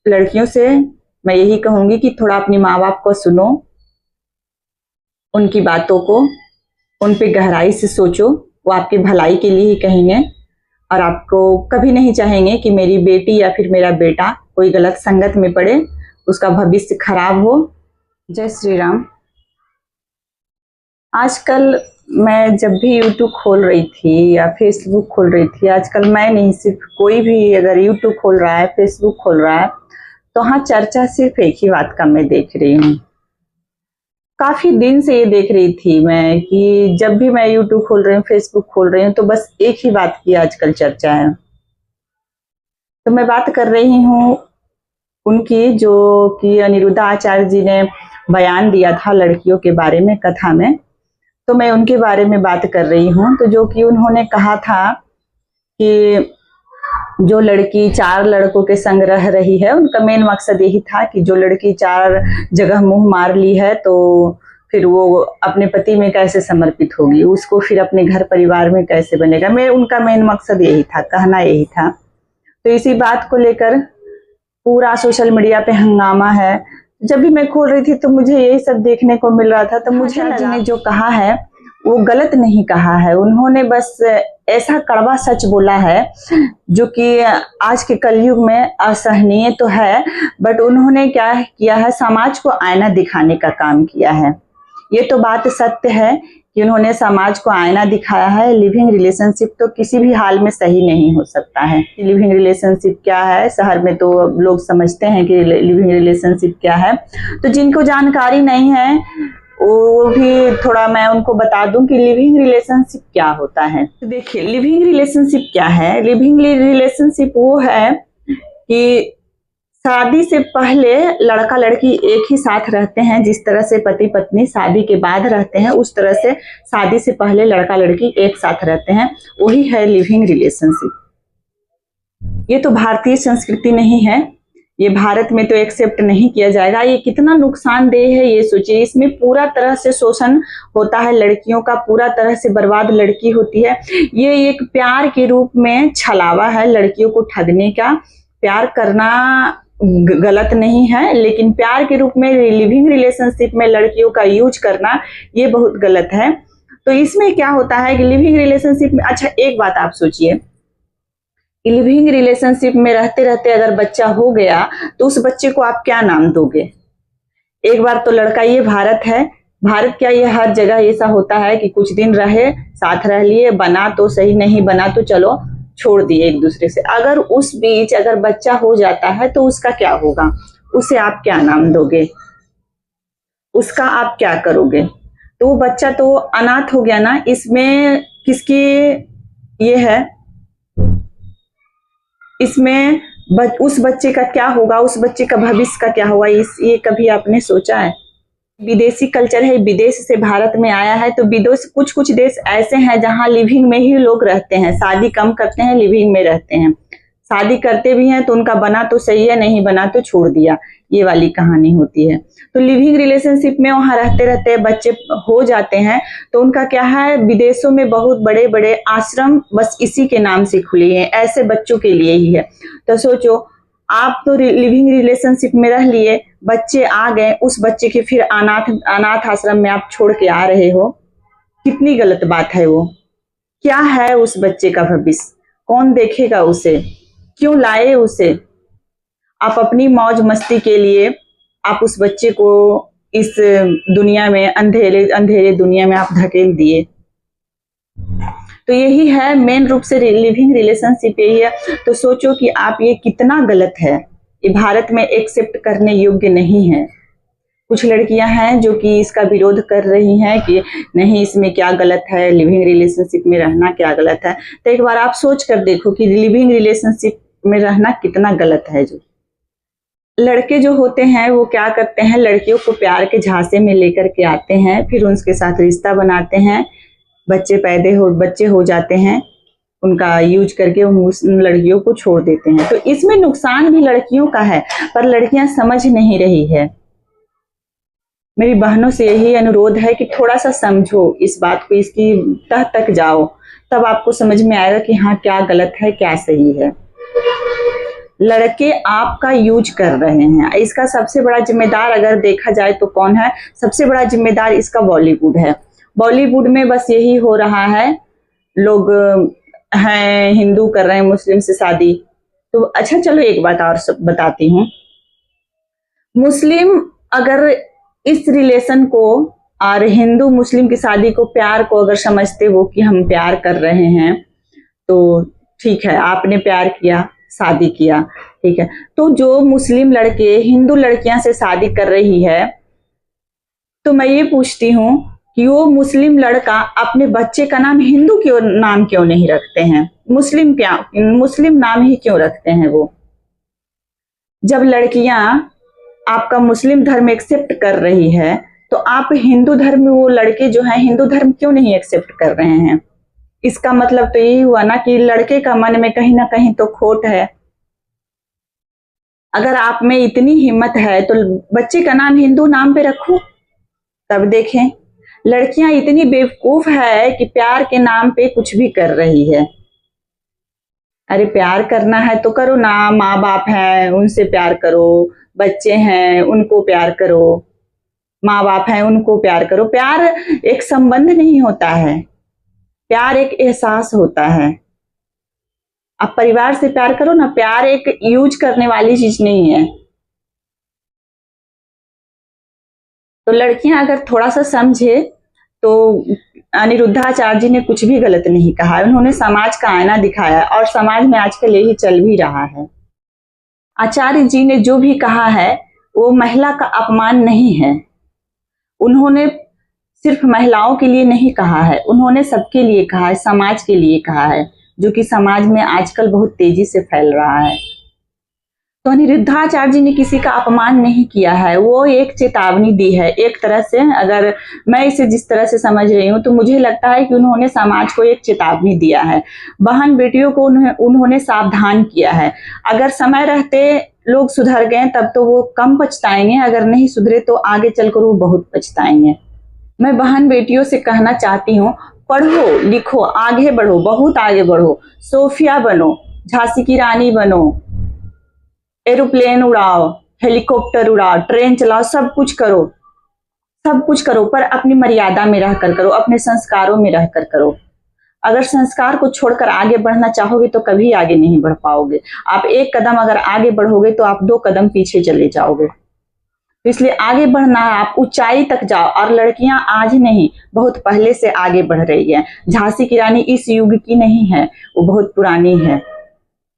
लड़कियों से मैं यही कहूंगी कि थोड़ा अपनी माँ बाप को सुनो, उनकी बातों को, उन पे गहराई से सोचो। वो आपकी भलाई के लिए ही कहेंगे और आपको कभी नहीं चाहेंगे कि मेरी बेटी या फिर मेरा बेटा कोई गलत संगत में पड़े, उसका भविष्य खराब हो। जय श्री राम। आजकल मैं जब भी यूट्यूब खोल रही थी या फेसबुक खोल रही थी, आजकल मैं नहीं सिर्फ कोई भी अगर यूट्यूब खोल रहा है, फेसबुक खोल रहा है, तो हाँ चर्चा सिर्फ एक ही बात का मैं देख रही हूँ। काफी दिन से ये देख रही थी मैं कि जब भी मैं यूट्यूब खोल रही हूँ, फेसबुक खोल रही हूँ, तो बस एक ही बात की आजकल चर्चा है। तो मैं बात कर रही हूँ उनकी, जो कि अनिरुद्धा आचार्य जी ने बयान दिया था लड़कियों के बारे में कथा में, तो मैं उनके बारे में बात कर रही हूँ। तो जो कि उन्होंने कहा था कि जो लड़की 4 लड़कों के संग रह रही है, उनका मेन मकसद यही था कि जो लड़की 4 जगह मुंह मार ली है तो फिर वो अपने पति में कैसे समर्पित होगी, उसको फिर अपने घर परिवार में कैसे बनेगा। उनका मेन मकसद यही था, कहना यही था। तो इसी बात को लेकर पूरा सोशल मीडिया पे हंगामा है। जब भी मैं खोल रही थी तो मुझे यही सब देखने को मिल रहा था। तो मुझे लगा ने जो कहा है वो गलत नहीं कहा है, उन्होंने बस ऐसा कड़वा सच बोला है जो कि आज के कलयुग में असहनीय तो है, बट उन्होंने क्या किया है, समाज को आईना दिखाने का काम किया है। ये तो बात सत्य है कि उन्होंने समाज को आईना दिखाया है। लिविंग रिलेशनशिप तो किसी भी हाल में सही नहीं हो सकता है। लिविंग रिलेशनशिप क्या है, शहर में तो लोग समझते हैं कि लिविंग रिलेशनशिप क्या है। तो जिनको जानकारी नहीं है वो भी थोड़ा मैं उनको बता दूं कि लिविंग रिलेशनशिप क्या होता है। तो देखिए, लिविंग रिलेशनशिप क्या है। लिविंग रिलेशनशिप वो है कि शादी से पहले लड़का लड़की एक ही साथ रहते हैं। जिस तरह से पति पत्नी शादी के बाद रहते हैं, उस तरह से शादी से पहले लड़का लड़की एक साथ रहते हैं, वही है लिविंग रिलेशनशिप। ये तो भारतीय संस्कृति नहीं है, ये भारत में तो एक्सेप्ट नहीं किया जाएगा। ये कितना नुकसानदेह है ये सोचिए। इसमें पूरा तरह से शोषण होता है लड़कियों का, पूरा तरह से बर्बाद लड़की होती है। ये एक प्यार के रूप में छलावा है लड़कियों को ठगने का। प्यार करना गलत नहीं है, लेकिन प्यार के रूप में लिविंग रिलेशनशिप में लड़कियों का यूज करना ये बहुत गलत है। तो इसमें क्या होता है कि लिविंग रिलेशनशिप में, अच्छा एक बात आप सोचिए, लिविंग रिलेशनशिप में रहते रहते अगर बच्चा हो गया तो उस बच्चे को आप क्या नाम दोगे। एक बार तो लड़का, ये भारत है, भारत क्या ये हर जगह ऐसा होता है कि कुछ दिन रहे, साथ रह लिए, बना तो सही, नहीं बना तो चलो छोड़ दिए एक दूसरे से। अगर उस बीच अगर बच्चा हो जाता है तो उसका क्या होगा, उसे आप क्या नाम दोगे, उसका आप क्या करोगे। तो वो बच्चा तो अनाथ हो गया ना। इसमें किसकी ये है, इसमें उस बच्चे का क्या होगा, उस बच्चे का भविष्य का क्या होगा, ये कभी आपने सोचा है। विदेशी कल्चर है, विदेश से भारत में आया है। तो विदेश, कुछ कुछ देश ऐसे हैं जहां लिविंग में ही लोग रहते हैं, शादी कम करते हैं, लिविंग में रहते हैं। शादी करते भी हैं तो उनका बना तो सही है, नहीं बना तो छोड़ दिया, ये वाली कहानी होती है। तो लिविंग रिलेशनशिप में वहां रहते रहते बच्चे हो जाते हैं तो उनका क्या है, विदेशों में बहुत बड़े बड़े आश्रम बस इसी के नाम से खुले हैं, ऐसे बच्चों के लिए ही है। तो सोचो, आप तो लिविंग रिलेशनशिप में रह लिए, बच्चे आ गए, उस बच्चे के फिर अनाथ आश्रम में आप छोड़ के आ रहे हो, कितनी गलत बात है वो। क्या है उस बच्चे का भविष्य, कौन देखेगा उसे, क्यों लाए उसे। आप अपनी मौज मस्ती के लिए आप उस बच्चे को इस दुनिया में, अंधेरे अंधेरे दुनिया में आप धकेल दिए। तो यही है मेन रूप से लिविंग रिलेशनशिप यही है। तो सोचो कि आप ये कितना गलत है, ये भारत में एक्सेप्ट करने योग्य नहीं है। कुछ लड़कियां हैं जो कि इसका विरोध कर रही हैं कि नहीं इसमें क्या गलत है, लिविंग रिलेशनशिप में रहना क्या गलत है। तो एक बार आप सोच कर देखो कि लिविंग रिलेशनशिप में रहना कितना गलत है। जो लड़के जो होते हैं वो क्या करते हैं, लड़कियों को प्यार के झांसे में लेकर के आते हैं, फिर उनके साथ रिश्ता बनाते हैं, बच्चे हो जाते हैं, उनका यूज करके उन लड़कियों को छोड़ देते हैं। तो इसमें नुकसान भी लड़कियों का है, पर लड़कियां समझ नहीं रही है। मेरी बहनों से यही अनुरोध है कि थोड़ा सा समझो इस बात को, इसकी तह तक जाओ, तब आपको समझ में आएगा कि हाँ क्या गलत है क्या सही है। लड़के आपका यूज कर रहे हैं। इसका सबसे बड़ा जिम्मेदार अगर देखा जाए तो कौन है? सबसे बड़ा जिम्मेदार इसका बॉलीवुड है। बॉलीवुड में बस यही हो रहा है, लोग हैं हिंदू कर रहे हैं मुस्लिम से शादी। तो अच्छा चलो एक बात और बताती हूँ। मुस्लिम अगर इस रिलेशन को और हिंदू मुस्लिम की शादी को, प्यार को अगर समझते वो कि हम प्यार कर रहे हैं तो ठीक है, आपने प्यार किया, शादी किया, ठीक है। तो जो मुस्लिम लड़के हिंदू लड़कियां से शादी कर रही है, तो मैं ये पूछती हूँ कि वो मुस्लिम लड़का अपने बच्चे का नाम हिंदू क्यों नाम क्यों नहीं रखते हैं? मुस्लिम नाम ही क्यों रखते हैं वो? जब लड़कियां आपका मुस्लिम धर्म एक्सेप्ट कर रही है तो आप हिंदू धर्म में, वो लड़के जो हैं हिंदू धर्म क्यों नहीं एक्सेप्ट कर रहे हैं? इसका मतलब तो यही हुआ ना कि लड़के का मन में कहीं ना कहीं तो खोट है। अगर आप में इतनी हिम्मत है तो बच्चे का नाम हिंदू नाम पे रखो, तब देखें। लड़कियां इतनी बेवकूफ है कि प्यार के नाम पे कुछ भी कर रही है। अरे प्यार करना है तो करो ना, माँ बाप हैं उनसे प्यार करो, बच्चे हैं उनको प्यार करो, माँ बाप हैं उनको प्यार करो। प्यार एक संबंध नहीं होता है, प्यार एक एहसास होता है। आप परिवार से प्यार करो ना, प्यार एक यूज करने वाली चीज नहीं है। तो लड़कियां अगर थोड़ा सा समझे तो अनिरुद्धाचार्य जी ने कुछ भी गलत नहीं कहा है। उन्होंने समाज का आईना दिखाया और समाज में आजकल यही चल भी रहा है। आचार्य जी ने जो भी कहा है वो महिला का अपमान नहीं है। उन्होंने सिर्फ महिलाओं के लिए नहीं कहा है, उन्होंने सबके लिए कहा है, समाज के लिए कहा है, जो कि समाज में आजकल बहुत तेजी से फैल रहा है। तो अनिरुद्धाचार्य जी ने किसी का अपमान नहीं किया है, वो एक चेतावनी दी है एक तरह से। अगर मैं इसे जिस तरह से समझ रही हूँ तो मुझे लगता है कि उन्होंने समाज को एक चेतावनी दिया है, बहन बेटियों को उन्होंने सावधान किया है। अगर समय रहते लोग सुधर गए तब तो वो कम पछताएंगे, अगर नहीं सुधरे तो आगे चलकर वो बहुत पछताएंगे। मैं बहन बेटियों से कहना चाहती हूँ, पढ़ो लिखो, आगे बढ़ो, बहुत आगे बढ़ो, सोफिया बनो, झांसी की रानी बनो, एरोप्लेन उड़ाओ, हेलीकॉप्टर उड़ाओ, ट्रेन चलाओ, सब कुछ करो, सब कुछ करो, पर अपनी मर्यादा में रहकर करो, अपने संस्कारों में रहकर करो। अगर संस्कार को छोड़कर आगे बढ़ना चाहोगे तो कभी आगे नहीं बढ़ पाओगे। आप एक कदम अगर आगे बढ़ोगे तो आप 2 कदम पीछे चले जाओगे। तो इसलिए आगे बढ़ना है, आप ऊंचाई तक जाओ। और लड़कियां आज नहीं, बहुत पहले से आगे बढ़ रही है। झांसी की रानी इस युग की नहीं है, वो बहुत पुरानी है,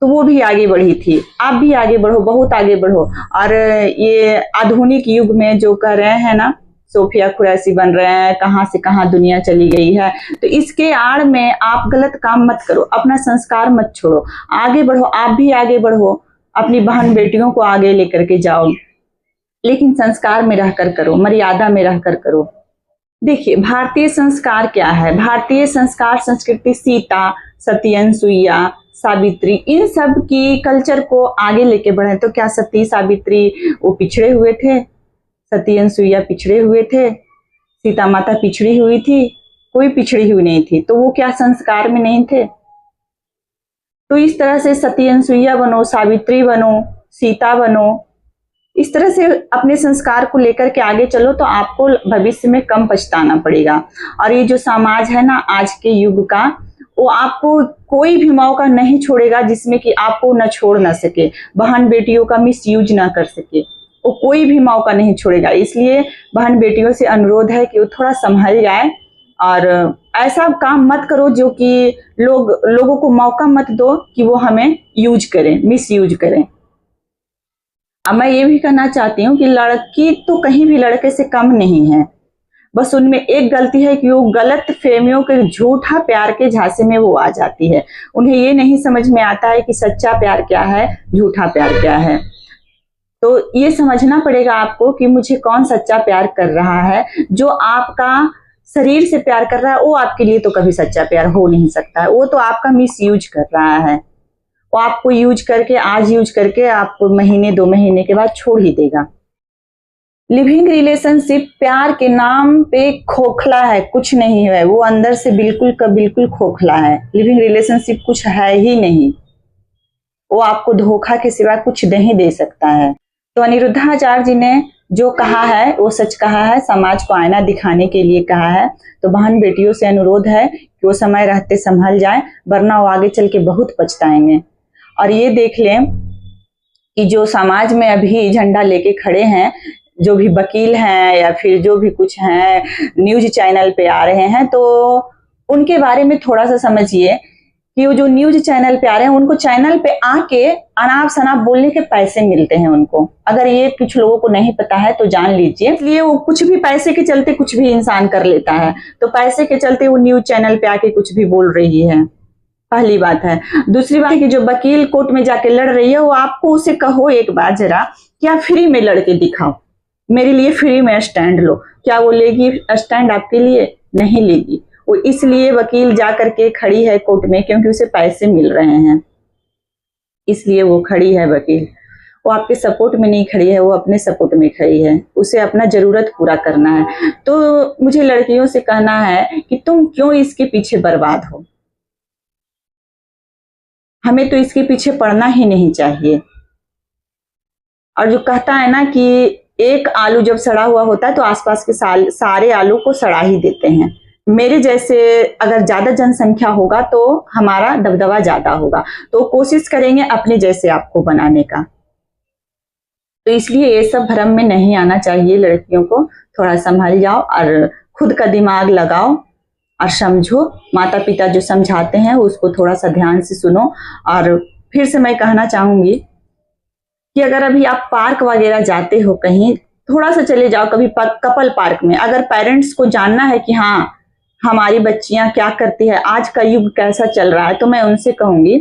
तो वो भी आगे बढ़ी थी। आप भी आगे बढ़ो, बहुत आगे बढ़ो। और ये आधुनिक युग में जो कर रहे हैं ना, सोफिया कुरैशी बन रहे हैं, कहां से कहां दुनिया चली गई है, तो इसके आड़ में आप गलत काम मत करो, अपना संस्कार मत छोड़ो, आगे बढ़ो, आप भी आगे बढ़ो, अपनी बहन बेटियों को आगे लेकर के जाओ, लेकिन संस्कार में रहकर करो, मर्यादा में रहकर करो। देखिए भारतीय संस्कार क्या है? भारतीय संस्कार संस्कृति सीता, सती अनसुईया, सावित्री, इन सब की कल्चर को आगे लेके बढ़े। तो क्या सती सावित्री वो पिछड़े हुए थे? सती अनसुईया पिछड़े हुए थे? सीता माता पिछड़ी हुई थी? कोई पिछड़ी हुई नहीं थी। तो वो क्या संस्कार में नहीं थे? तो इस तरह से सती अनसुईया बनो, सावित्री बनो, सीता बनो, इस तरह से अपने संस्कार को लेकर के आगे चलो तो आपको भविष्य में कम पछताना पड़ेगा। और ये जो समाज है ना आज के युग का, वो आपको कोई भी मौका नहीं छोड़ेगा जिसमें कि आपको न छोड़ ना सके, बहन बेटियों का मिस यूज ना कर सके, वो कोई भी मौका नहीं छोड़ेगा। इसलिए बहन बेटियों से अनुरोध है कि वो थोड़ा संभल जाए और ऐसा काम मत करो जो कि लोगों को मौका मत दो कि वो हमें यूज करें, मिस यूज करें। अब मैं ये भी कहना चाहती हूँ कि लड़की तो कहीं भी लड़के से कम नहीं है, बस उनमें एक गलती है कि वो गलत फहमियों के झूठा प्यार के झांसे में वो आ जाती है। उन्हें ये नहीं समझ में आता है कि सच्चा प्यार क्या है, झूठा प्यार क्या है। तो ये समझना पड़ेगा आपको कि मुझे कौन सच्चा प्यार कर रहा है। जो आपका शरीर से प्यार कर रहा है वो आपके लिए तो कभी सच्चा प्यार हो नहीं सकता है, वो तो आपका मिस यूज कर रहा है। वो आपको यूज करके, आज यूज करके आपको महीने 2 महीने के बाद छोड़ ही देगा। लिविंग रिलेशनशिप प्यार के नाम पे खोखला है, कुछ नहीं है, वो अंदर से बिल्कुल का बिल्कुल खोखला है। लिविंग रिलेशनशिप कुछ है ही नहीं। वो आपको धोखा के सिवा कुछ नहीं दे सकता है। तो अनिरुद्धाचार्य जी ने जो कहा है वो सच कहा है, समाज को आईना दिखाने के लिए कहा है। तो बहन बेटियों से अनुरोध है कि वो समय रहते संभल जाए, वरना वो आगे चल के बहुत पछताएंगे। और ये देख लें कि जो समाज में अभी झंडा लेके खड़े हैं, जो भी वकील हैं या फिर जो भी कुछ हैं, न्यूज चैनल पे आ रहे हैं, तो उनके बारे में थोड़ा सा समझिए कि वो जो न्यूज चैनल पे आ रहे हैं, उनको चैनल पे आके अनाप शनाप बोलने के पैसे मिलते हैं उनको। अगर ये कुछ लोगों को नहीं पता है तो जान लीजिए। इसलिए वो कुछ भी पैसे के चलते कुछ भी इंसान कर लेता है, तो पैसे के चलते वो न्यूज चैनल पे आके कुछ भी बोल रही है, पहली बात है। दूसरी बात है कि जो वकील कोर्ट में जाके लड़ रही है, वो आपको उसे कहो एक बार जरा कि आप फ्री में लड़के दिखाओ, मेरे लिए फ्री में स्टैंड लो। क्या वो लेगी स्टैंड आपके लिए? नहीं लेगी। वो इसलिए वकील जा करके खड़ी है कोर्ट में क्योंकि उसे पैसे मिल रहे हैं, इसलिए वो खड़ी है वकील। वो आपके सपोर्ट में नहीं खड़ी है, वो अपने सपोर्ट में खड़ी है, उसे अपना जरूरत पूरा करना है। तो मुझे लड़कियों से कहना है कि तुम क्यों इसके पीछे बर्बाद हो, हमें तो इसके पीछे पड़ना ही नहीं चाहिए। और जो कहता है ना कि एक आलू जब सड़ा हुआ होता है तो आसपास के सारे आलू को सड़ा ही देते हैं। मेरे जैसे अगर ज्यादा जनसंख्या होगा तो हमारा दबदबा ज्यादा होगा, तो कोशिश करेंगे अपने जैसे आपको बनाने का। तो इसलिए ये सब भ्रम में नहीं आना चाहिए। लड़कियों को थोड़ा संभल जाओ और खुद का दिमाग लगाओ और समझो। माता पिता जो समझाते हैं उसको थोड़ा सा ध्यान से सुनो। और फिर से मैं कहना चाहूंगी कि अगर अभी आप पार्क वगैरह जाते हो कहीं, थोड़ा सा चले जाओ कभी कपल पार्क में। अगर पेरेंट्स को जानना है कि हाँ हमारी बच्चियां क्या करती है, आज का युग कैसा चल रहा है, तो मैं उनसे कहूंगी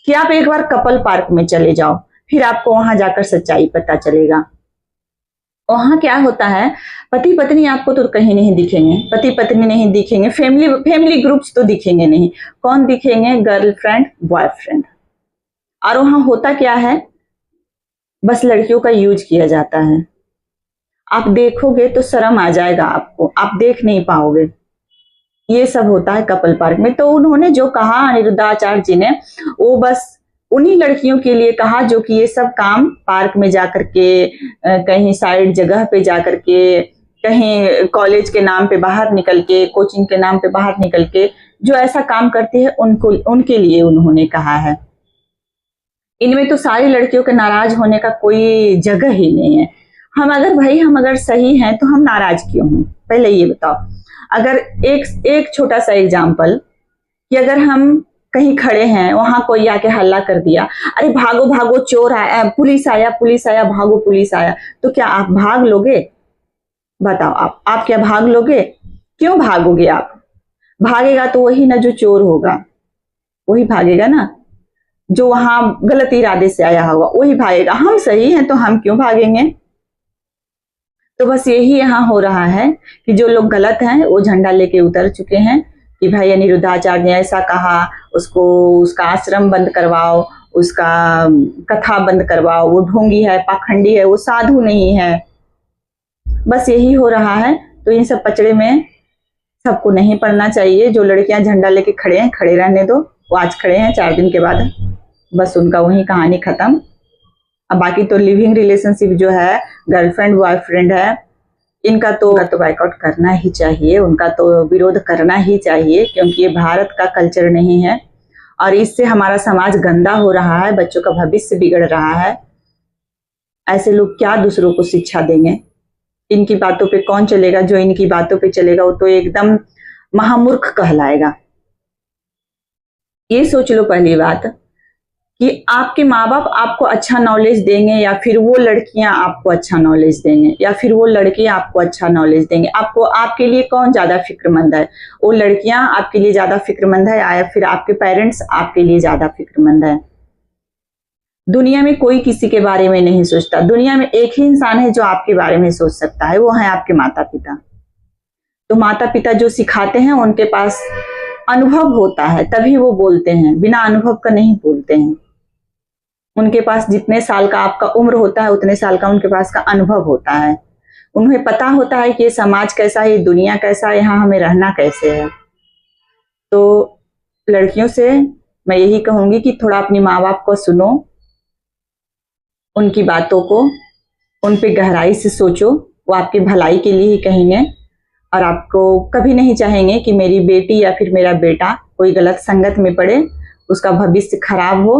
कि आप एक बार कपल पार्क में चले जाओ, फिर आपको वहां जाकर सच्चाई पता चलेगा। वहां क्या होता है, पति पत्नी आपको तो कहीं नहीं दिखेंगे, पति पत्नी नहीं दिखेंगे, फैमिली ग्रुप्स तो दिखेंगे नहीं। कौन दिखेंगे? Girlfriend boyfriend. और वहां होता क्या है, बस लड़कियों का यूज किया जाता है। आप देखोगे तो शर्म आ जाएगा आपको, आप देख नहीं पाओगे। ये सब होता है कपल पार्क में। तो उन्होंने जो कहा अनिरुद्धाचार्य जी ने, वो बस उन्हीं लड़कियों के लिए कहा जो कि ये सब काम पार्क में जाकर के, कहीं साइड जगह पे जाकर के, कहीं कॉलेज के नाम पे बाहर निकल के, कोचिंग के नाम पे बाहर निकल के जो ऐसा काम करती है उनको, उनके लिए उन्होंने कहा है। इनमें तो सारी लड़कियों के नाराज होने का कोई जगह ही नहीं है। हम अगर सही हैं तो हम नाराज क्यों हैं? पहले ये बताओ। अगर एक छोटा सा एग्जाम्पल कि अगर हम कहीं खड़े हैं, वहां कोई आके हल्ला कर दिया, अरे भागो भागो चोर आया, पुलिस आया, भागो पुलिस आया, तो क्या आप भाग लोगे? बताओ आप क्या भाग लोगे? क्यों भागोगे आप? भागेगा तो वही ना जो चोर होगा, वही भागेगा ना। जो वहां गलत इरादे से आया होगा वही भागेगा। हम सही हैं तो हम क्यों भागेंगे? तो बस यही यहाँ हो रहा है कि जो लोग गलत हैं वो झंडा लेके उतर चुके हैं कि भाई अनिरुद्धाचार्य ने ऐसा कहा, उसको उसका आश्रम बंद करवाओ, उसका कथा बंद करवाओ, वो ढोंगी है, पाखंडी है, वो साधु नहीं है। बस यही हो रहा है। तो इन सब पचड़े में सबको नहीं पड़ना चाहिए। जो लड़कियां झंडा लेके खड़े हैं, खड़े रहने दो। वो आज खड़े हैं, 4 दिन के बाद बस उनका वही कहानी खत्म। अब बाकी तो लिविंग रिलेशनशिप जो है, गर्लफ्रेंड बॉयफ्रेंड है, इनका तो बायकॉट करना ही चाहिए, उनका तो विरोध करना ही चाहिए, क्योंकि ये भारत का कल्चर नहीं है और इससे हमारा समाज गंदा हो रहा है, बच्चों का भविष्य बिगड़ रहा है। ऐसे लोग क्या दूसरों को शिक्षा देंगे? इनकी बातों पे कौन चलेगा? जो इनकी बातों पे चलेगा वो तो एकदम महामूर्ख कहलाएगा। ये सोच लो पहली बात कि आपके माँ बाप आपको अच्छा नॉलेज देंगे या फिर वो लड़कियां आपको अच्छा नॉलेज देंगे या फिर वो लड़के आपको अच्छा नॉलेज देंगे। आपको, आपके लिए कौन ज्यादा फिक्रमंद है? वो लड़कियां आपके लिए ज्यादा फिक्रमंद है या फिर आपके पेरेंट्स आपके लिए ज्यादा फिक्रमंद है? दुनिया में कोई किसी के बारे में नहीं सोचता। दुनिया में एक ही इंसान है जो आपके बारे में सोच सकता है, वो है आपके माता पिता। तो माता पिता जो सिखाते हैं उनके पास अनुभव होता है, तभी वो बोलते हैं, बिना अनुभव का नहीं बोलते हैं। उनके पास जितने साल का आपका उम्र होता है उतने साल का उनके पास का अनुभव होता है। उन्हें पता होता है कि ये समाज कैसा है, ये दुनिया कैसा है, यहाँ हमें रहना कैसे है। तो लड़कियों से मैं यही कहूंगी कि थोड़ा अपने माँ बाप को सुनो, उनकी बातों को, उन पे गहराई से सोचो। वो आपकी भलाई के लिए ही कहेंगे और आपको कभी नहीं चाहेंगे कि मेरी बेटी या फिर मेरा बेटा कोई गलत संगत में पड़े, उसका भविष्य खराब हो।